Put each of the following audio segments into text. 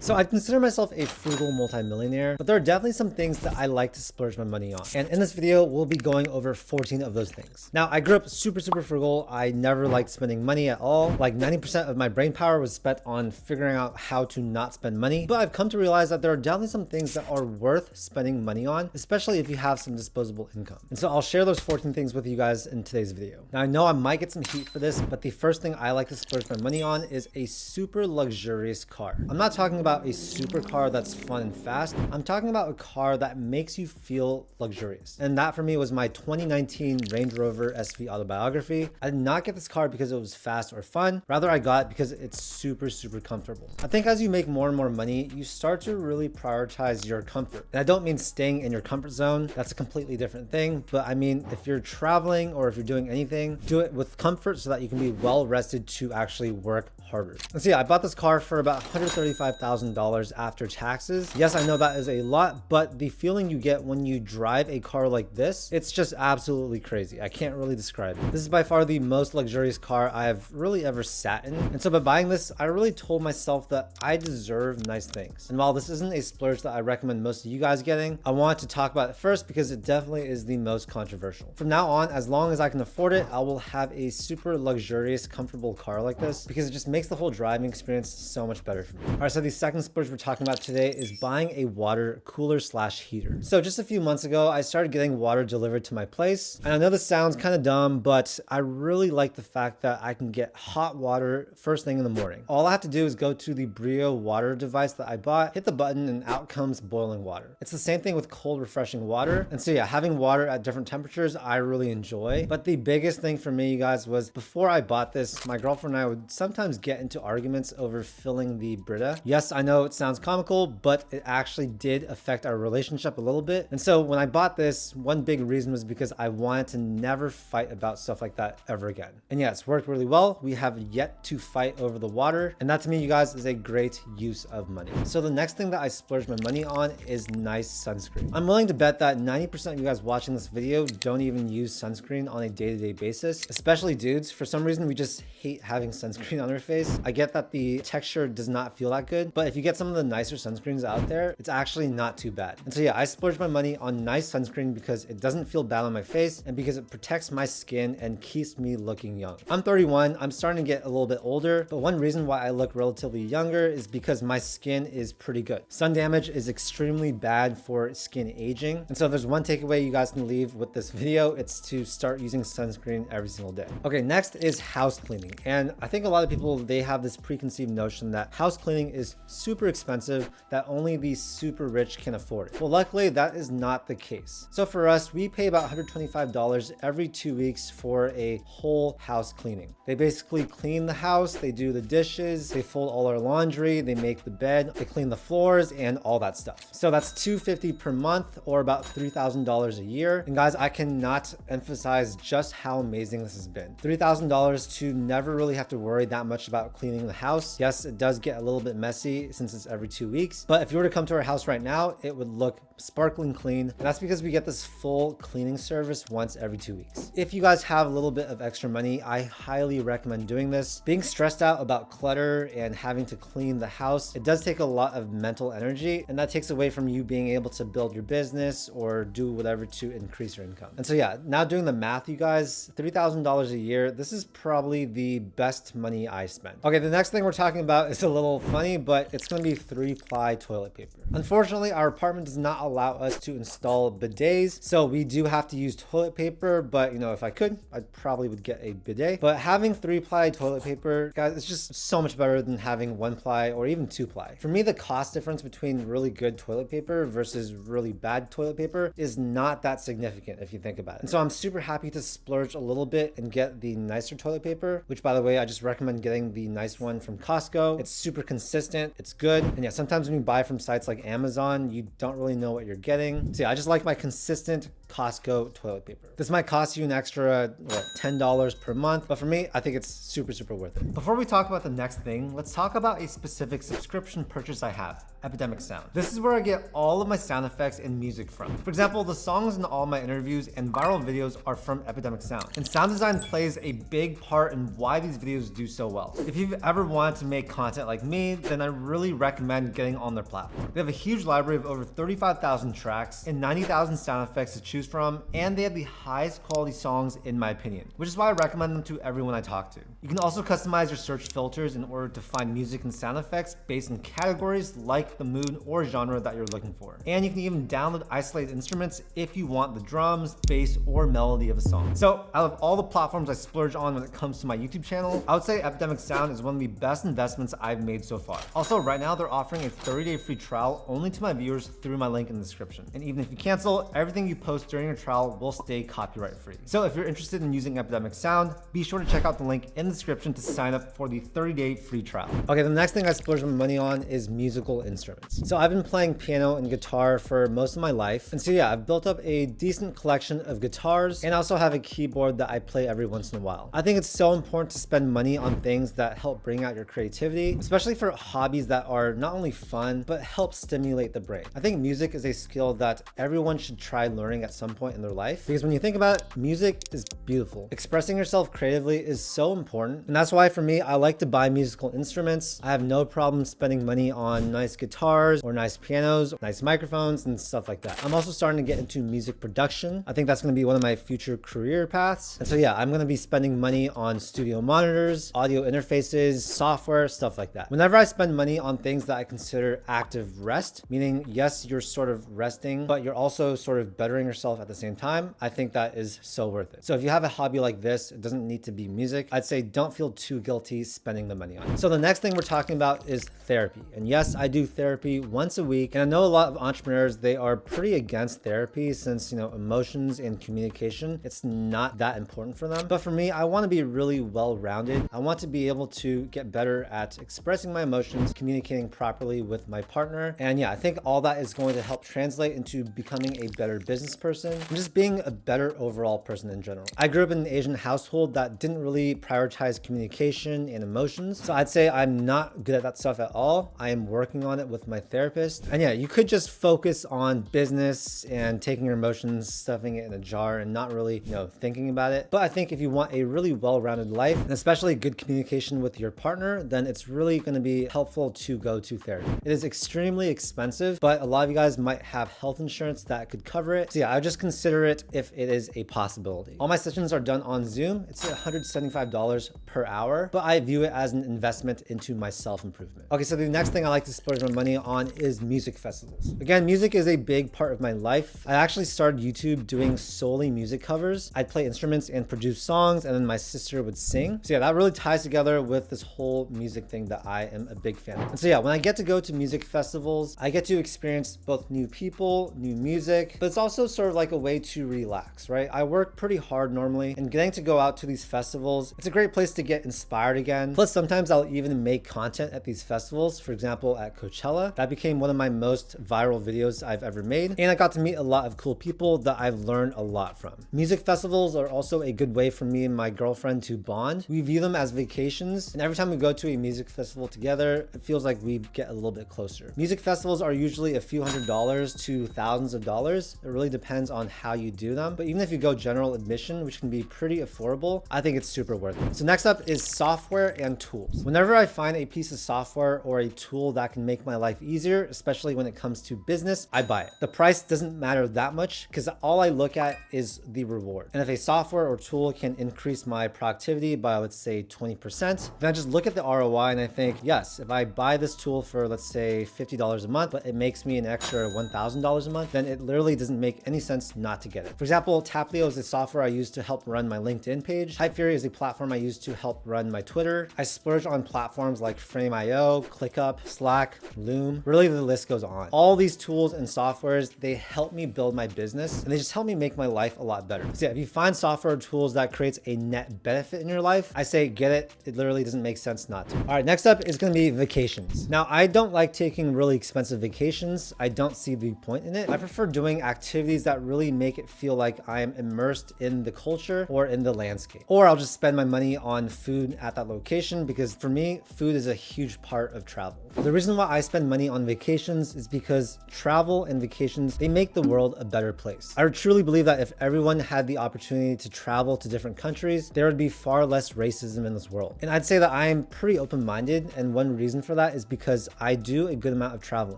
So I consider myself a frugal multimillionaire, but there are definitely some things that I like to splurge my money on. And in this video, we'll be going over 14 of those things. Now, I grew up super frugal. I never liked spending money at all. Like 90% of my brain power was spent on figuring out how to not spend money. But I've come to realize that there are definitely some things that are worth spending money on, especially if you have some disposable income. And so I'll share those 14 things with you guys in today's video. Now, I know I might get some heat for this, but the first thing I like to splurge my money on is a super luxurious car. I'm not talking about a supercar that's fun and fast. I'm talking about a car that makes you feel luxurious. And that for me was my 2019 Range Rover SV Autobiography. I did not get this car because it was fast or fun. Rather, I got it because it's super comfortable. I think as you make more and more money, you start to really prioritize your comfort. And I don't mean staying in your comfort zone. That's a completely different thing. But I mean, if you're traveling or if you're doing anything, do it with comfort so that you can be well rested to actually work harder. And so yeah, I bought this car for about $135,000 after taxes. Yes, I know that is a lot, but the feeling you get when you drive a car like this, it's just absolutely crazy. I can't really describe it. This is by far the most luxurious car I have really ever sat in. And so by buying this, I really told myself that I deserve nice things. And while this isn't a splurge that I recommend most of you guys getting, I wanted to talk about it first because it definitely is the most controversial. From now on, as long as I can afford it, I will have a super luxurious, comfortable car like this because it just makes the whole driving experience so much better for me. All right, so the second splurge we're talking about today is buying a water cooler slash heater. So just a few months ago, I started getting water delivered to my place. And I know this sounds kind of dumb, but I really like the fact that I can get hot water first thing in the morning. All I have to do is go to the Brio water device that I bought, hit the button, and out comes boiling water. It's the same thing with cold, refreshing water. And so yeah, having water at different temperatures, I really enjoy. But the biggest thing for me, you guys, was before I bought this, my girlfriend and I would sometimes get into arguments over filling the Brita. Yes, I know it sounds comical, but it actually did affect our relationship a little bit. And so when I bought this, one big reason was because I wanted to never fight about stuff like that ever again. And yeah, it's worked really well. We have yet to fight over the water. And that to me, you guys, is a great use of money. So the next thing that I splurge my money on is nice sunscreen. I'm willing to bet that 90% of you guys watching this video don't even use sunscreen on a day-to-day basis, especially dudes. For some reason, we just hate having sunscreen on our face. I get that the texture does not feel that good, but if you get some of the nicer sunscreens out there, it's actually not too bad. And so yeah, I splurge my money on nice sunscreen because it doesn't feel bad on my face and because it protects my skin and keeps me looking young. I'm 31, I'm starting to get a little bit older, but one reason why I look relatively younger is because my skin is pretty good. Sun damage is extremely bad for skin aging. And so if there's one takeaway you guys can leave with this video, it's to start using sunscreen every single day. Okay, next is house cleaning. And I think a lot of people, they have this preconceived notion that house cleaning is super expensive, that only the super rich can afford it. Well, luckily that is not the case. So for us, we pay about $125 every 2 weeks for a whole house cleaning. They basically clean the house, they do the dishes, they fold all our laundry, they make the bed, they clean the floors and all that stuff. So that's $250 per month or about $3,000 a year. And guys, I cannot emphasize just how amazing this has been. $3,000 to never really have to worry that much about cleaning the house. Yes, it does get a little bit messy since it's every 2 weeks, but if you were to come to our house right now, it would look sparkling clean. And that's because we get this full cleaning service once every 2 weeks. If you guys have a little bit of extra money, I highly recommend doing this. Being stressed out about clutter and having to clean the house, it does take a lot of mental energy, and that takes away from you being able to build your business or do whatever to increase your income. And so yeah, now doing the math, you guys, $3,000 a year, this is probably the best money I spend. Okay, the next thing we're talking about is a little funny, but it's going to be 3-ply toilet paper. Unfortunately, our apartment does not allow us to install bidets, so we do have to use toilet paper, but you know, if I could, I probably would get a bidet. But having 3-ply toilet paper, guys, it's just so much better than having 1-ply or even 2-ply. For me, the cost difference between really good toilet paper versus really bad toilet paper is not that significant if you think about it. And so I'm super happy to splurge a little bit and get the nicer toilet paper, which by the way, I just recommend getting the nice one from Costco. It's super consistent, it's good. And yeah, sometimes when you buy from sites like Amazon, you don't really know what you're getting. So yeah, I just like my consistent Costco toilet paper. This might cost you an extra, $10 per month, but for me, I think it's super, super worth it. Before we talk about the next thing, let's talk about a specific subscription purchase I have, EpidemicSound. This is where I get all of my sound effects and music from. For example, the songs in all my interviews and viral videos are from EpidemicSound. And sound design plays a big part in why these videos do so well. If you've ever wanted to make content like me, then I really recommend getting on their platform. They have a huge library of over 35,000 tracks and 90,000 sound effects to choose from, and they have the highest quality songs in my opinion, which is why I recommend them to everyone I talk to. You can also customize your search filters in order to find music and sound effects based on categories like the mood or genre that you're looking for. And you can even download isolated instruments if you want the drums, bass, or melody of a song. So out of all the platforms I splurge on when it comes to my YouTube channel, I would say EpidemicSound is one of the best investments I've made so far. Also, right now they're offering a 30-day free trial only to my viewers through my link in the description. And even if you cancel, everything you post during your trial will stay copyright free. So if you're interested in using EpidemicSound, be sure to check out the link in the description to sign up for the 30-day free trial. Okay, the next thing I splurge my money on is musical instruments. So I've been playing piano and guitar for most of my life. And so yeah, I've built up a decent collection of guitars and I also have a keyboard that I play every once in a while. I think it's so important to spend money on things that help bring out your creativity, especially for hobbies that are not only fun, but help stimulate the brain. I think music is a skill that everyone should try learning at some point in their life, because when you think about it, music is beautiful. Expressing yourself creatively is so important. And that's why for me, I like to buy musical instruments. I have no problem spending money on nice guitars or nice pianos, nice microphones and stuff like that. I'm also starting to get into music production. I think that's going to be one of my future career paths. And so yeah, I'm going to be spending money on studio monitors, audio interfaces, software, stuff like that. Whenever I spend money on things that I consider active rest, meaning yes, you're sort of resting, but you're also sort of bettering yourself at the same time, I think that is so worth it. So if you have a hobby like this, it doesn't need to be music. I'd say don't feel too guilty spending the money on it. So the next thing we're talking about is therapy. And yes, I do therapy once a week. And I know a lot of entrepreneurs, they are pretty against therapy since, emotions and communication, it's not that important for them. But for me, I want to be really well-rounded. I want to be able to get better at expressing my emotions, communicating properly with my partner. And yeah, I think all that is going to help translate into becoming a better business person and just being a better overall person in general. I grew up in an Asian household that didn't really prioritize communication and emotions. So I'd say I'm not good at that stuff at all. I am working on it with my therapist. And yeah, you could just focus on business and taking your emotions, stuffing it in a jar and not really, thinking about it. But I think if you want a really well-rounded life and especially good communication with your partner, then it's really going to be helpful to go to therapy. It is extremely expensive, but a lot of you guys might have health insurance that could cover it. So yeah, I would just consider it if it is a possibility. All my sessions are done on Zoom. It's $175 per hour, but I view it as an investment into my self-improvement. Okay, so the next thing I like to splurge my money on is music festivals. Again, music is a big part of my life. I actually started YouTube doing solely music covers. I'd play instruments and produce songs, and then my sister would sing. So yeah, that really ties together with this whole music thing that I am a big fan of. And so yeah, when I get to go to music festivals, I get to experience both new people, new music, but it's also sort of like a way to relax, right? I work pretty hard normally, and getting to go out to these festivals, it's a great place to get inspired again. Plus, sometimes I'll even make content at these festivals. For example, at Coachella, that became one of my most viral videos I've ever made. And I got to meet a lot of cool people that I've learned a lot from. Music festivals are also a good way for me and my girlfriend to bond. We view them as vacations, and every time we go to a music festival together, it feels like we get a little bit closer. Music festivals are usually a few $100s to thousands of dollars. It really depends on how you do them. But even if you go general admission, which can be pretty affordable, I think it's super worth it. So next up is software and tools. Whenever I find a piece of software or a tool that can make my life easier, especially when it comes to business, I buy it. The price doesn't matter that much because all I look at is the reward. And if a software or tool can increase my productivity by, let's say, 20%, then I just look at the ROI and I think, yes, if I buy this tool for, let's say, $50 a month, but it makes me an extra $1,000 a month, then it literally doesn't make any sense not to get it. For example, Taplio is a software I use to help run my LinkedIn page. Hypefury is a platform I use to help run my Twitter. I splurge on platforms like Frame.io, ClickUp, Slack, Loom. Really, the list goes on. All these tools and softwares, they help me build my business and they just help me make my life a lot better. So yeah, if you find software or tools that creates a net benefit in your life, I say get it. It literally doesn't make sense not to. All right, next up is going to be vacations. Now, I don't like taking really expensive vacations. I don't see the point in it. I prefer doing activities that that really make it feel like I am immersed in the culture or in the landscape. Or I'll just spend my money on food at that location because for me, food is a huge part of travel. The reason why I spend money on vacations is because travel and vacations, they make the world a better place. I truly believe that if everyone had the opportunity to travel to different countries, there would be far less racism in this world. And I'd say that I am pretty open-minded, and one reason for that is because I do a good amount of travel.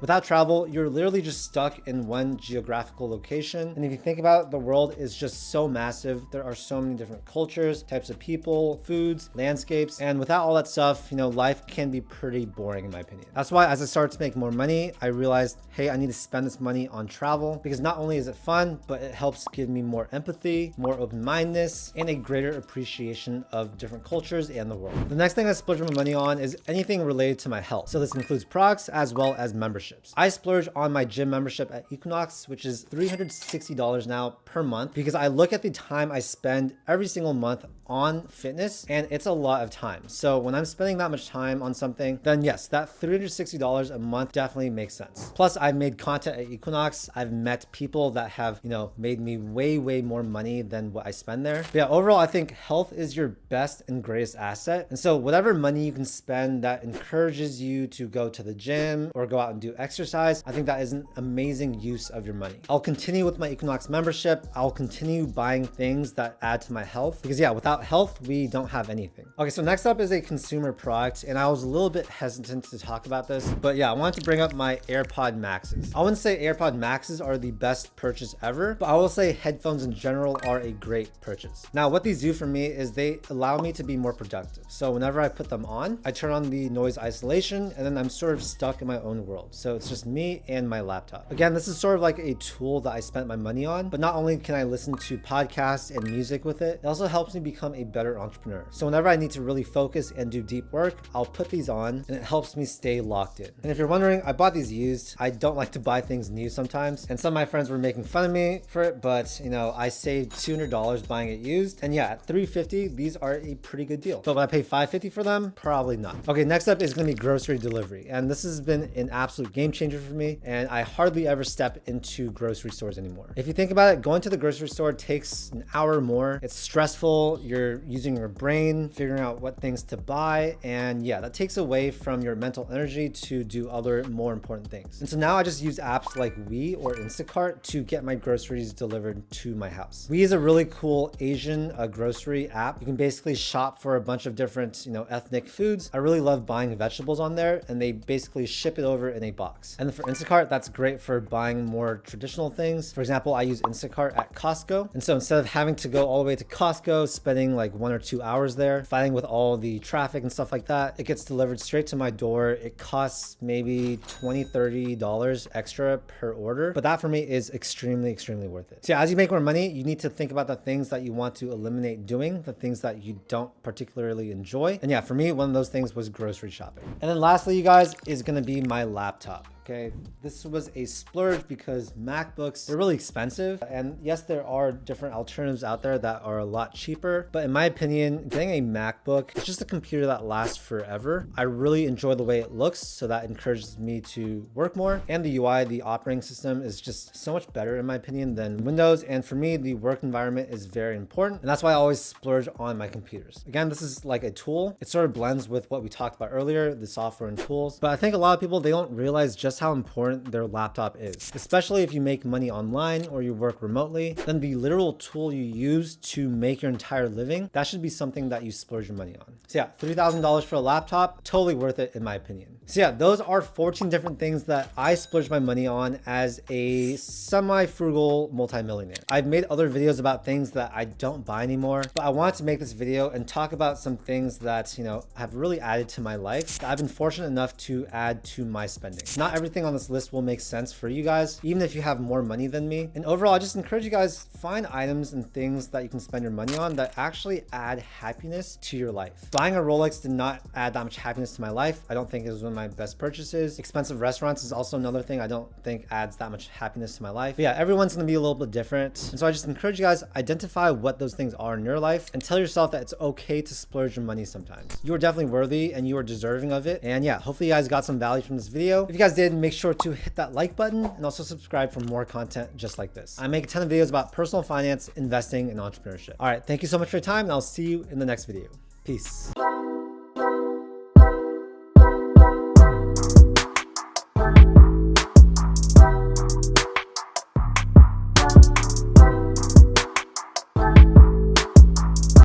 Without travel, you're literally just stuck in one geographical location. And if you think about it, the world is just so massive. There are so many different cultures, types of people, foods, landscapes, and without all that stuff, life can be pretty boring in my opinion. That's why as I started to make more money, I realized, hey, I need to spend this money on travel because not only is it fun, but it helps give me more empathy, more open-mindedness, and a greater appreciation of different cultures and the world. The next thing I splurge my money on is anything related to my health. So this includes products as well as memberships. I splurge on my gym membership at Equinox, which is $360 now per month because I look at the time I spend every single month on fitness and it's a lot of time. So when I'm spending that much time on something, then yes, that $360 a month definitely makes sense. Plus I've made content at Equinox. I've met people that have, made me way more money than what I spend there. But yeah, overall, I think health is your best and greatest asset. And so whatever money you can spend that encourages you to go to the gym or go out and do exercise, I think that is an amazing use of your money. I'll continue with my Equinox membership. I'll continue buying things that add to my health because yeah, without health, we don't have anything. Okay, so next up is a consumer product, and I was a little bit hesitant to talk about this, but yeah, I wanted to bring up my Airpods Maxes. I wouldn't say Airpods Maxes are the best purchase ever, but I will say headphones in general are a great purchase. Now, what these do for me is they allow me to be more productive. So whenever I put them on, I turn on the noise isolation, and then I'm sort of stuck in my own world. So it's just me and my laptop. Again, this is sort of like a tool that I spent my money on, but not only can I listen to podcasts and music with it, it also helps me become a better entrepreneur. So whenever I need to really focus and do deep work, I'll put these on and it helps me stay locked in. And if you're wondering, I bought these used. I don't like to buy things new sometimes. And some of my friends were making fun of me for it, but I saved $200 buying it used. And yeah, at $350, these are a pretty good deal. So would I pay $550 for them? Probably not. Okay, next up is gonna be grocery delivery. And this has been an absolute game changer for me. And I hardly ever step into grocery stores anymore. If you think about it, going to the grocery store takes an hour or more. It's stressful. You're using your brain, figuring out what things to buy. And yeah, that takes away from your mental energy to do other more important things. And so now I just use apps like We or Instacart to get my groceries delivered to my house. We is a really cool Asian grocery app. You can basically shop for a bunch of different, ethnic foods. I really love buying vegetables on there and they basically ship it over in a box. And then for Instacart, that's great for buying more traditional things. For example, I use Instacart at Costco. And so instead of having to go all the way to Costco, spending like 1 or 2 hours there, fighting with all the traffic and stuff like that, it gets delivered straight to my door. It costs maybe $20, $30 extra per order. But that for me is extremely worth it. So yeah, as you make more money, you need to think about the things that you want to eliminate doing, the things that you don't particularly enjoy. And yeah, for me, one of those things was grocery shopping. And then lastly, you guys, is gonna be my laptop. Okay, this was a splurge because MacBooks, they're really expensive. And yes, there are different alternatives out there that are a lot cheaper. But in my opinion, getting a MacBook, it's just a computer that lasts forever. I really enjoy the way it looks, so that encourages me to work more. And the UI, the operating system, is just so much better in my opinion than Windows. And for me, the work environment is very important. And that's why I always splurge on my computers. Again, this is like a tool. It sort of blends with what we talked about earlier, the software and tools. But I think a lot of people, they don't realize just how important their laptop is, especially if you make money online or you work remotely. Then the literal tool you use to make your entire living, that should be something that you splurge your money on. So yeah, $3,000 for a laptop, totally worth it in my opinion. So yeah, those are 14 different things that I splurge my money on as a semi-frugal multimillionaire. I've made other videos about things that I don't buy anymore, but I wanted to make this video and talk about some things that, have really added to my life that I've been fortunate enough to add to my spending. Not everything on this list will make sense for you guys, even if you have more money than me. And overall, I just encourage you guys, find items and things that you can spend your money on that actually add happiness to your life. Buying a Rolex did not add that much happiness to my life. I don't think it was one of my best purchases. Expensive restaurants is also another thing I don't think adds that much happiness to my life. But yeah, everyone's gonna be a little bit different. And so I just encourage you guys, identify what those things are in your life and tell yourself that it's okay to splurge your money sometimes. You are definitely worthy and you are deserving of it. And yeah, hopefully you guys got some value from this video. If you guys did, did, make sure to hit that like button and also subscribe for more content just like this. I make a ton of videos about personal finance, investing, and entrepreneurship. All right, thank you so much for your time, and I'll see you in the next video. Peace.